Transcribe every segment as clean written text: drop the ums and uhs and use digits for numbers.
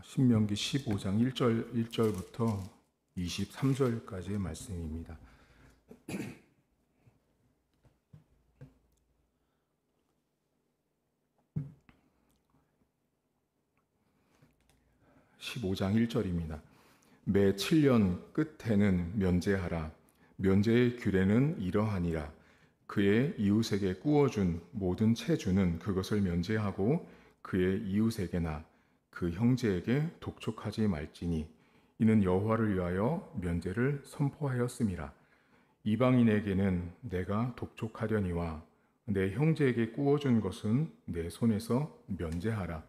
신명기 15장 1절부터 23절까지의 말씀입니다. 15장 1절입니다. 매 7년 끝에는 면제하라. 면제의 규례는 이러하니라. 그의 이웃에게 구워준 모든 채주는 그것을 면제하고 그의 이웃에게나 그 형제에게 독촉하지 말지니 이는 여호와를 위하여 면제를 선포하였음이라. 이방인에게는 내가 독촉하려니와 내 형제에게 구워준 것은 내 손에서 면제하라.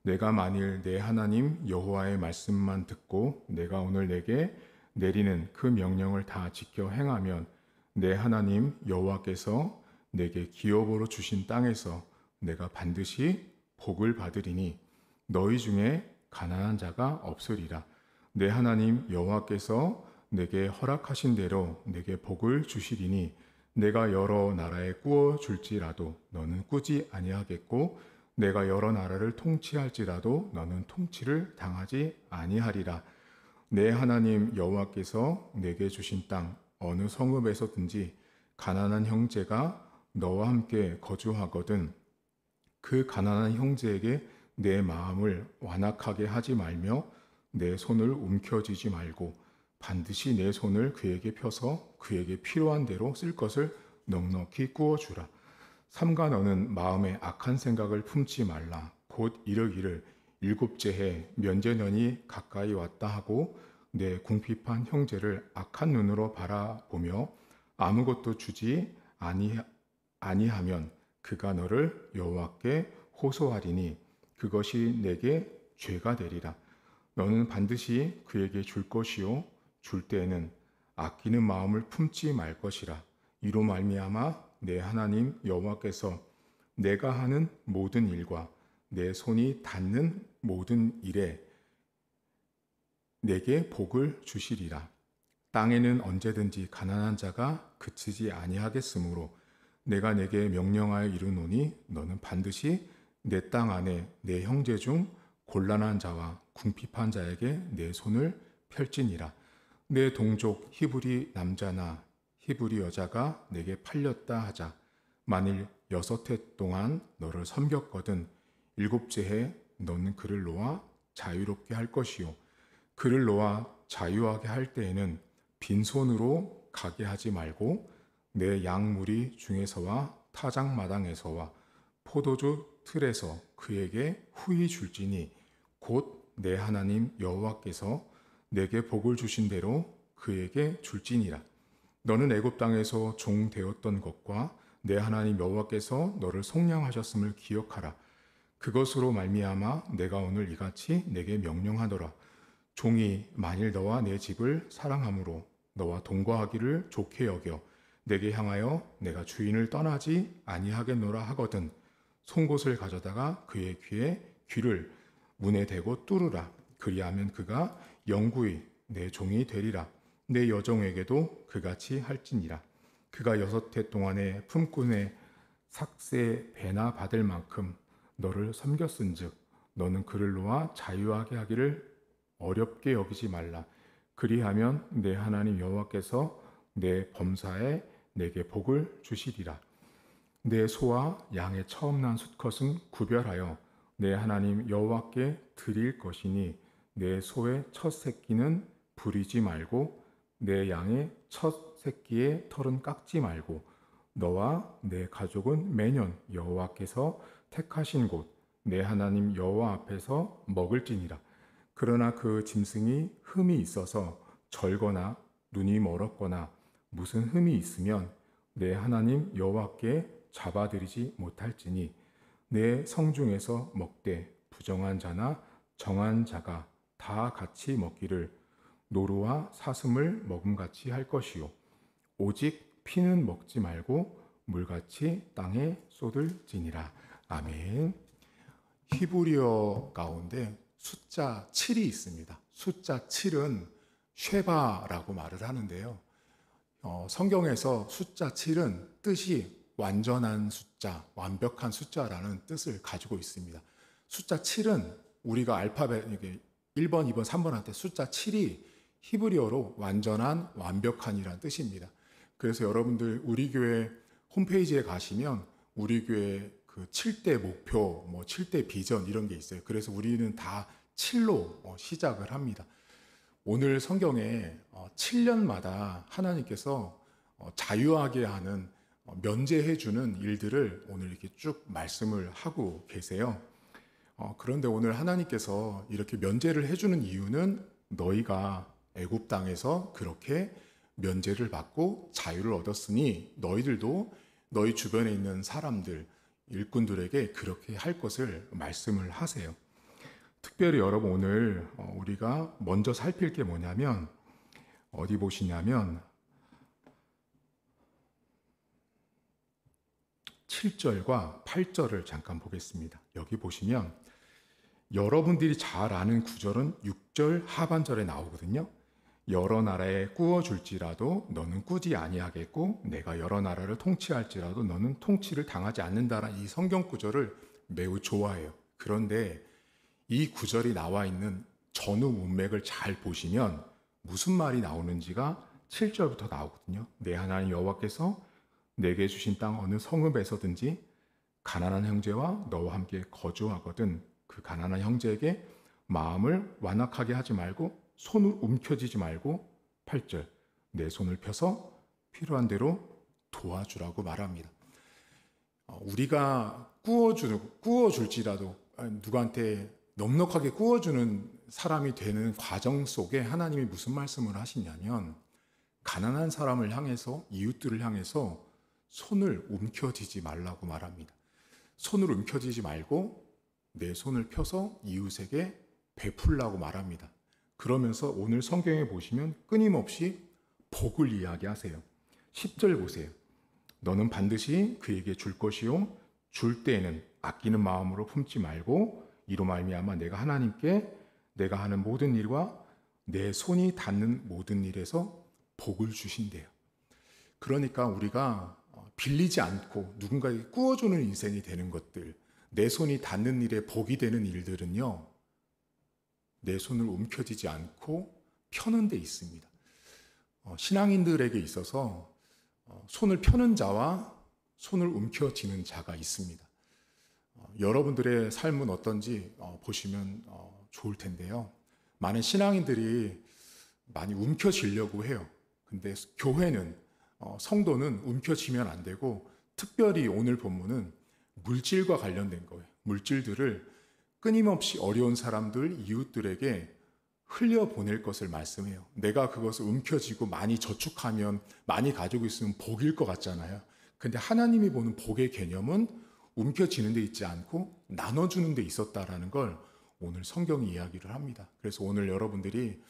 내가 만일 내 하나님 여호와의 말씀만 듣고 내가 오늘 내게 내리는 그 명령을 다 지켜 행하면 내 하나님 여호와께서 내게 기업으로 주신 땅에서 내가 반드시 복을 받으리니 너희 중에 가난한 자가 없으리라. 내 하나님 여호와께서 내게 허락하신 대로 내게 복을 주시리니 내가 여러 나라에 구워 줄지라도 너는 꾸지 아니하겠고 내가 여러 나라를 통치할지라도 너는 통치를 당하지 아니하리라. 내 하나님 여호와께서 내게 주신 땅 어느 성읍에서든지 가난한 형제가 너와 함께 거주하거든 그 가난한 형제에게 내 마음을 완악하게 하지 말며 내 손을 움켜쥐지 말고 반드시 내 손을 그에게 펴서 그에게 필요한 대로 쓸 것을 넉넉히 구워주라. 삼가 너는 마음에 악한 생각을 품지 말라. 곧 이르기를 일곱째 해 면제년이 가까이 왔다 하고 내 궁핍한 형제를 악한 눈으로 바라보며 아무것도 주지 아니하면 그가 너를 여호와께 호소하리니 그것이 내게 죄가 되리라. 너는 반드시 그에게 줄 것이요 줄 때에는 아끼는 마음을 품지 말 것이라. 이로 말미암아 내 하나님 여호와께서 내가 하는 모든 일과 내 손이 닿는 모든 일에 내게 복을 주시리라. 땅에는 언제든지 가난한 자가 그치지 아니하겠으므로 내가 내게 명령하여 이르노니 너는 반드시 내 땅 안에 내 형제 중 곤란한 자와 궁핍한 자에게 내 손을 펼지니라. 내 동족 히브리 남자나 히브리 여자가 내게 팔렸다 하자. 만일 6해 동안 너를 섬겼거든 7째 해 너는 그를 놓아 자유롭게 할 것이요 그를 놓아 자유하게 할 때에는 빈손으로 가게 하지 말고 내 양무리 중에서와 타작마당에서와 포도주 틀에서 그에게 후히 줄지니 곧 내 하나님 여호와께서 내게 복을 주신 대로 그에게 줄지니라. 너는 애굽 땅에서 종 되었던 것과 내 하나님 여호와께서 너를 속량하셨음을 기억하라. 그것으로 말미암아 내가 오늘 이같이 내게 명령하노라. 종이 만일 너와 내 집을 사랑함으로 너와 동거하기를 좋게 여겨 내게 향하여 내가 주인을 떠나지 아니하겠노라 하거든 송곳을 가져다가 그의 귀를 문에 대고 뚫으라. 그리하면 그가 영구히 내 종이 되리라. 내 여종에게도 그같이 할지니라. 그가 6해 동안에 품꾼의 삭세 배나 받을 만큼 너를 섬겼은즉 너는 그를 놓아 자유하게 하기를 어렵게 여기지 말라. 그리하면 내 하나님 여호와께서 내 범사에 내게 복을 주시리라. 내 소와 양의 처음 난 수컷은 구별하여 내 하나님 여호와께 드릴 것이니 내 소의 첫 새끼는 부리지 말고 내 양의 첫 새끼의 털은 깎지 말고 너와 내 가족은 매년 여호와께서 택하신 곳 내 하나님 여호와 앞에서 먹을지니라. 그러나 그 짐승이 흠이 있어서 절거나 눈이 멀었거나 무슨 흠이 있으면 내 하나님 여호와께 잡아들이지 못할지니 내 성중에서 먹되 부정한 자나 정한 자가 다 같이 먹기를 노루와 사슴을 먹음같이 할 것이요 오직 피는 먹지 말고 물같이 땅에 쏟을지니라. 아멘. 히브리어 가운데 숫자 7이 있습니다. 숫자 7은 쉐바라고 말을 하는데요. 성경에서 숫자 7은 뜻이 완전한 숫자, 완벽한 숫자라는 뜻을 가지고 있습니다. 숫자 7은 우리가 알파벳 이게 1번, 2번, 3번한테 숫자 7이 히브리어로 완전한, 완벽한이라는 뜻입니다. 그래서 여러분들 우리 교회 홈페이지에 가시면 우리 교회 그 7대 목표, 뭐 7대 비전 이런 게 있어요. 그래서 우리는 다 7로 시작을 합니다. 오늘 성경에 7년마다 하나님께서 자유하게 하는 면제해 주는 일들을 오늘 이렇게 쭉 말씀을 하고 계세요. 그런데 오늘 하나님께서 이렇게 면제를 해주는 이유는 너희가 애굽 땅에서 그렇게 면제를 받고 자유를 얻었으니 너희들도 너희 주변에 있는 사람들, 일꾼들에게 그렇게 할 것을 말씀을 하세요. 특별히 여러분 오늘 우리가 먼저 살필 게 뭐냐면 어디 보시냐면 7절과 8절을 잠깐 보겠습니다. 여기 보시면 여러분들이 잘 아는 구절은 6절 하반절에 나오거든요. 여러 나라에 꾸어줄지라도 너는 꾸지 아니하겠고 내가 여러 나라를 통치할지라도 너는 통치를 당하지 않는다라는 이 성경 구절을 매우 좋아해요. 그런데 이 구절이 나와 있는 전후 문맥을 잘 보시면 무슨 말이 나오는지가 7절부터 나오거든요. 내 하나님 여호와께서 내게 주신 땅 어느 성읍에서든지 가난한 형제와 너와 함께 거주하거든 그 가난한 형제에게 마음을 완악하게 하지 말고 손을 움켜쥐지 말고 8절 내 손을 펴서 필요한 대로 도와주라고 말합니다. 우리가 꾸어줄지라도 누구한테 넉넉하게 꾸어주는 사람이 되는 과정 속에 하나님이 무슨 말씀을 하시냐면 가난한 사람을 향해서 이웃들을 향해서 손을 움켜쥐지 말라고 말합니다. 손을 움켜쥐지 말고 내 손을 펴서 이웃에게 베풀라고 말합니다. 그러면서 오늘 성경에 보시면 끊임없이 복을 이야기하세요. 10절 보세요. 너는 반드시 그에게 줄 것이요 줄 때에는 아끼는 마음으로 품지 말고 이로 말미암아 내가 하나님께 내가 하는 모든 일과 내 손이 닿는 모든 일에서 복을 주신대요. 그러니까 우리가 빌리지 않고 누군가에게 꾸어주는 인생이 되는 것들, 내 손이 닿는 일에 복이 되는 일들은요, 내 손을 움켜쥐지 않고 펴는 데 있습니다. 신앙인들에게 있어서 손을 펴는 자와 손을 움켜쥐는 자가 있습니다. 여러분들의 삶은 어떤지 보시면 좋을 텐데요. 많은 신앙인들이 많이 움켜쥐려고 해요. 근데 교회는 성도는 움켜쥐면 안 되고 특별히 오늘 본문은 물질과 관련된 거예요. 물질들을 끊임없이 어려운 사람들, 이웃들에게 흘려보낼 것을 말씀해요. 내가 그것을 움켜쥐고 많이 저축하면 많이 가지고 있으면 복일 것 같잖아요. 근데 하나님이 보는 복의 개념은 움켜쥐는 데 있지 않고 나눠주는 데 있었다라는 걸 오늘 성경이 이야기를 합니다. 그래서 오늘 여러분들이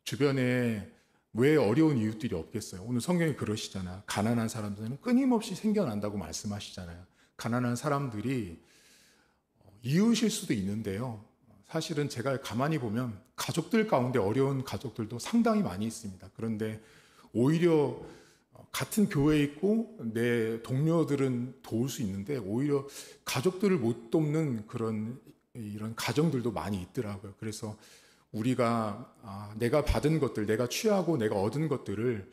주변에 왜 어려운 이웃들이 없겠어요? 오늘 성경이 그러시잖아요. 가난한 사람들은 끊임없이 생겨난다고 말씀하시잖아요. 가난한 사람들이 이웃일 수도 있는데요. 사실은 제가 가만히 보면 가족들 가운데 어려운 가족들도 상당히 많이 있습니다. 그런데 오히려 같은 교회에 있고 내 동료들은 도울 수 있는데 오히려 가족들을 못 돕는 이런 가정들도 많이 있더라고요. 그래서 우리가 내가 받은 것들, 내가 취하고 내가 얻은 것들을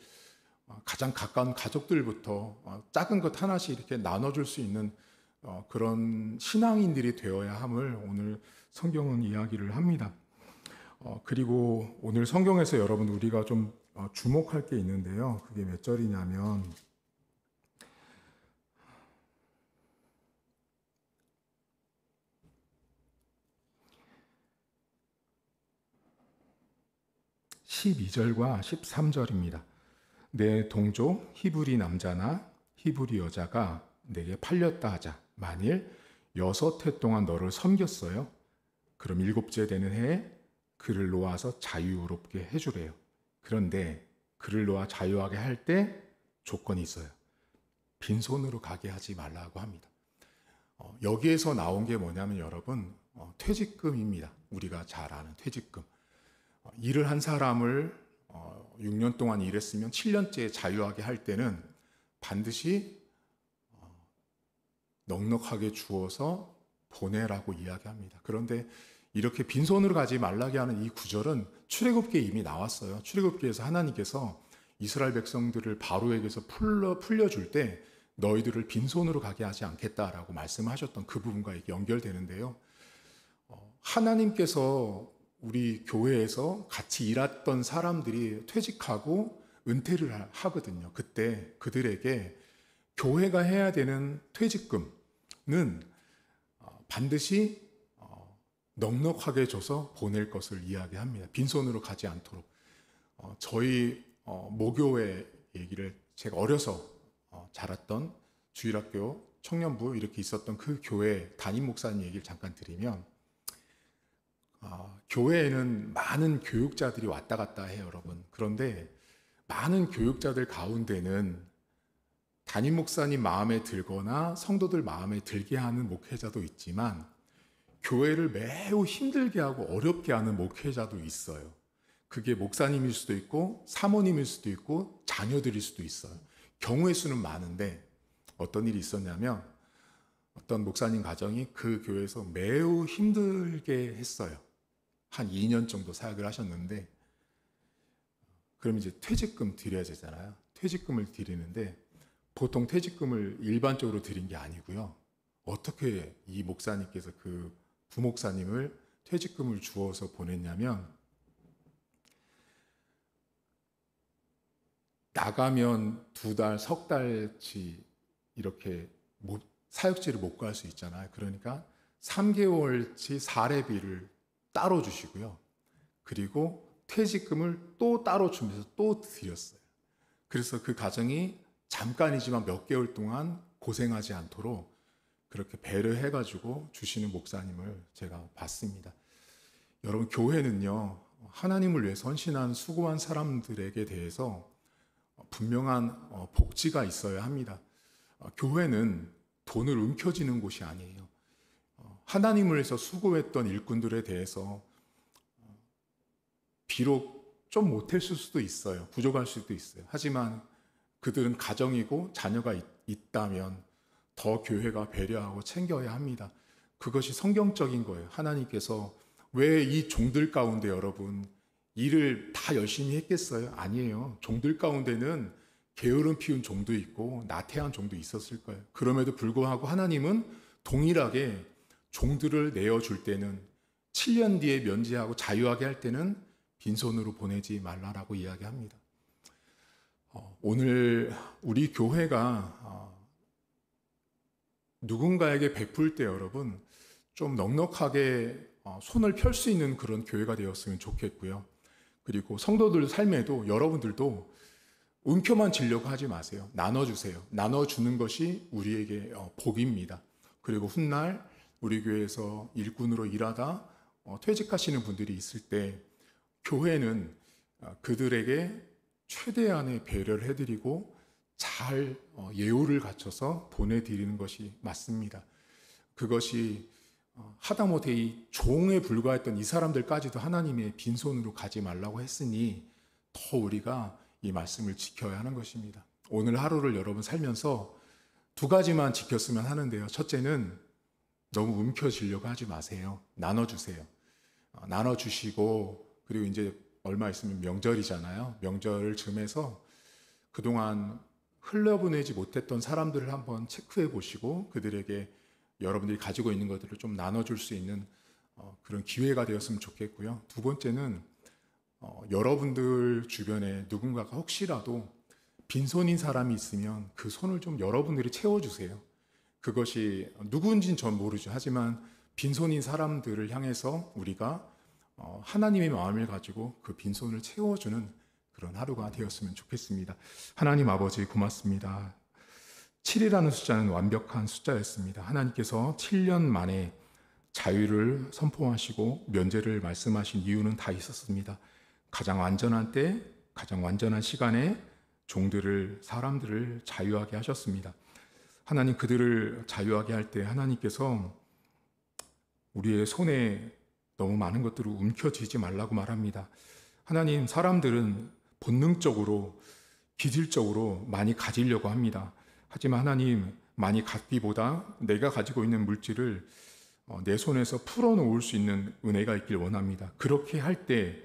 가장 가까운 가족들부터 작은 것 하나씩 이렇게 나눠줄 수 있는 그런 신앙인들이 되어야 함을 오늘 성경은 이야기를 합니다. 그리고 오늘 성경에서 여러분 우리가 좀 주목할 게 있는데요. 그게 몇 절이냐면 12절과 13절입니다. 내 동족 히브리 남자나 히브리 여자가 내게 팔렸다 하자. 만일 6해 동안 너를 섬겼어요. 그럼 7째 되는 해에 그를 놓아서 자유롭게 해주래요. 그런데 그를 놓아 자유하게 할 때 조건이 있어요. 빈손으로 가게 하지 말라고 합니다. 여기에서 나온 게 뭐냐면 여러분 퇴직금입니다. 우리가 잘 아는 퇴직금. 일을 한 사람을 6년 동안 일했으면 7년째 자유하게 할 때는 반드시 넉넉하게 주어서 보내라고 이야기합니다. 그런데 이렇게 빈손으로 가지 말라게 하는 이 구절은 출애굽기에 이미 나왔어요. 출애굽기에서 하나님께서 이스라엘 백성들을 바로에게서 풀려줄 때 너희들을 빈손으로 가게 하지 않겠다라고 말씀하셨던 그 부분과 이게 연결되는데요. 하나님께서 우리 교회에서 같이 일했던 사람들이 퇴직하고 은퇴를 하거든요. 그때 그들에게 교회가 해야 되는 퇴직금은 반드시 넉넉하게 줘서 보낼 것을 이야기합니다. 빈손으로 가지 않도록. 저희 모교회 얘기를 제가 어려서 자랐던 주일학교 청년부 이렇게 있었던 그 교회 담임 목사님 얘기를 잠깐 드리면, 교회에는 많은 교육자들이 왔다 갔다 해요, 여러분. 그런데 많은 교육자들 가운데는 담임 목사님 마음에 들거나 성도들 마음에 들게 하는 목회자도 있지만 교회를 매우 힘들게 하고 어렵게 하는 목회자도 있어요. 그게 목사님일 수도 있고 사모님일 수도 있고 자녀들일 수도 있어요. 경우의 수는 많은데 어떤 일이 있었냐면 어떤 목사님 가정이 그 교회에서 매우 힘들게 했어요. 한 2년 정도 사역을 하셨는데, 그럼 이제 퇴직금 드려야 되잖아요. 퇴직금을 드리는데 보통 퇴직금을 일반적으로 드린 게 아니고요. 어떻게 이 목사님께서 그 부목사님을 퇴직금을 주어서 보냈냐면, 나가면 2달, 석 달치 이렇게 사역지를 못 갈 수 있잖아요. 그러니까 3개월치 사례비를 따로 주시고요. 그리고 퇴직금을 또 따로 주면서 또 드렸어요. 그래서 그 가정이 잠깐이지만 몇 개월 동안 고생하지 않도록 그렇게 배려해가지고 주시는 목사님을 제가 봤습니다. 여러분, 교회는요, 하나님을 위해 헌신한 수고한 사람들에게 대해서 분명한 복지가 있어야 합니다. 교회는 돈을 움켜쥐는 곳이 아니에요. 하나님을 위해서 수고했던 일꾼들에 대해서 비록 좀 못했을 수도 있어요. 부족할 수도 있어요. 하지만 그들은 가정이고 자녀가 있다면 더 교회가 배려하고 챙겨야 합니다. 그것이 성경적인 거예요. 하나님께서 왜 이 종들 가운데 여러분 일을 다 열심히 했겠어요? 아니에요. 종들 가운데는 게으름 피운 종도 있고 나태한 종도 있었을 거예요. 그럼에도 불구하고 하나님은 동일하게 종들을 내어줄 때는 7년 뒤에 면제하고 자유하게 할 때는 빈손으로 보내지 말라라고 이야기합니다. 오늘 우리 교회가 누군가에게 베풀 때 여러분 좀 넉넉하게 손을 펼 수 있는 그런 교회가 되었으면 좋겠고요. 그리고 성도들 삶에도 여러분들도 움켜만 지려고 하지 마세요. 나눠주세요. 나눠주는 것이 우리에게 복입니다. 그리고 훗날 우리 교회에서 일꾼으로 일하다 퇴직하시는 분들이 있을 때 교회는 그들에게 최대한의 배려를 해드리고 잘 예우를 갖춰서 보내드리는 것이 맞습니다. 그것이 하다못해 이 종에 불과했던 이 사람들까지도 하나님의 빈손으로 가지 말라고 했으니 더 우리가 이 말씀을 지켜야 하는 것입니다. 오늘 하루를 여러분 살면서 2가지만 지켰으면 하는데요. 첫째는 너무 움켜쥐려고 하지 마세요. 나눠주세요. 나눠주시고, 그리고 이제 얼마 있으면 명절이잖아요. 명절 즈음에서 그동안 흘려보내지 못했던 사람들을 한번 체크해 보시고 그들에게 여러분들이 가지고 있는 것들을 좀 나눠줄 수 있는 그런 기회가 되었으면 좋겠고요. 2번째는 여러분들 주변에 누군가가 혹시라도 빈손인 사람이 있으면 그 손을 좀 여러분들이 채워주세요. 그것이 누구인지는 전 모르죠. 하지만 빈손인 사람들을 향해서 우리가 하나님의 마음을 가지고 그 빈손을 채워주는 그런 하루가 되었으면 좋겠습니다. 하나님 아버지 고맙습니다. 7이라는 숫자는 완벽한 숫자였습니다. 하나님께서 7년 만에 자유를 선포하시고 면제를 말씀하신 이유는 다 있었습니다. 가장 완전한 때, 가장 완전한 시간에 종들을, 사람들을 자유하게 하셨습니다. 하나님, 그들을 자유하게 할 때 하나님께서 우리의 손에 너무 많은 것들을 움켜쥐지 말라고 말합니다. 하나님, 사람들은 본능적으로, 기질적으로 많이 가지려고 합니다. 하지만 하나님, 많이 갖기보다 내가 가지고 있는 물질을 내 손에서 풀어놓을 수 있는 은혜가 있길 원합니다. 그렇게 할 때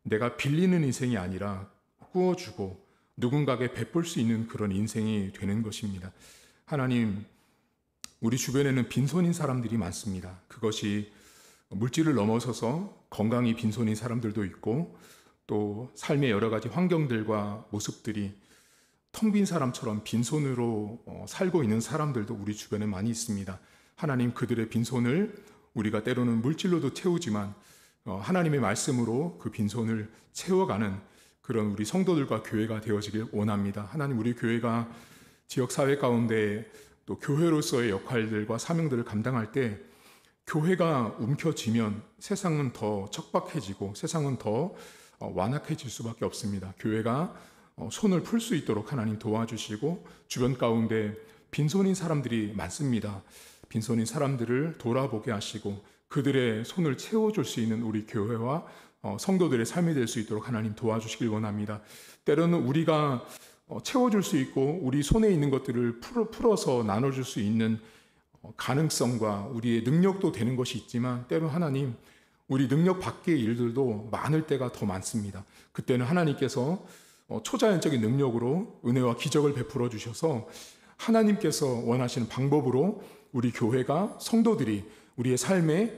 내가 빌리는 인생이 아니라 꾸어주고 누군가에게 베풀 수 있는 그런 인생이 되는 것입니다. 하나님, 우리 주변에는 빈손인 사람들이 많습니다. 그것이 물질을 넘어서서 건강이 빈손인 사람들도 있고 또 삶의 여러 가지 환경들과 모습들이 텅 빈 사람처럼 빈손으로 살고 있는 사람들도 우리 주변에 많이 있습니다. 하나님, 그들의 빈손을 우리가 때로는 물질로도 채우지만 하나님의 말씀으로 그 빈손을 채워가는 그런 우리 성도들과 교회가 되어지길 원합니다. 하나님, 우리 교회가 지역사회 가운데 또 교회로서의 역할들과 사명들을 감당할 때 교회가 움켜쥐면 세상은 더 척박해지고 세상은 더 완악해질 수밖에 없습니다. 교회가 손을 풀 수 있도록 하나님 도와주시고 주변 가운데 빈손인 사람들이 많습니다. 빈손인 사람들을 돌아보게 하시고 그들의 손을 채워줄 수 있는 우리 교회와 성도들의 삶이 될 수 있도록 하나님 도와주시길 원합니다. 때로는 우리가 채워줄 수 있고 우리 손에 있는 것들을 풀어서 나눠줄 수 있는 가능성과 우리의 능력도 되는 것이 있지만 때로 하나님, 우리 능력 밖의 일들도 많을 때가 더 많습니다. 그때는 하나님께서 초자연적인 능력으로 은혜와 기적을 베풀어 주셔서 하나님께서 원하시는 방법으로 우리 교회가 성도들이 우리의 삶에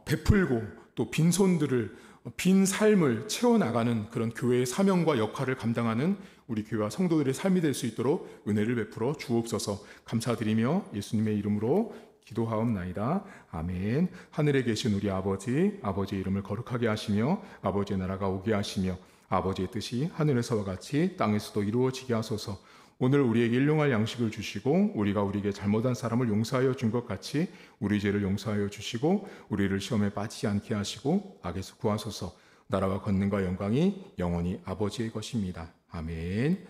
베풀고 또 빈손들을 빈 삶을 채워나가는 그런 교회의 사명과 역할을 감당하는 우리 교회와 성도들의 삶이 될 수 있도록 은혜를 베풀어 주옵소서. 감사드리며 예수님의 이름으로 기도하옵나이다. 아멘. 하늘에 계신 우리 아버지, 아버지의 이름을 거룩하게 하시며 아버지의 나라가 오게 하시며 아버지의 뜻이 하늘에서와 같이 땅에서도 이루어지게 하소서. 오늘 우리에게 일용할 양식을 주시고 우리가 우리에게 잘못한 사람을 용서하여 준 것 같이 우리 죄를 용서하여 주시고 우리를 시험에 빠지지 않게 하시고 악에서 구하소서. 나라와 권능과 영광이 영원히 아버지의 것입니다. 아멘.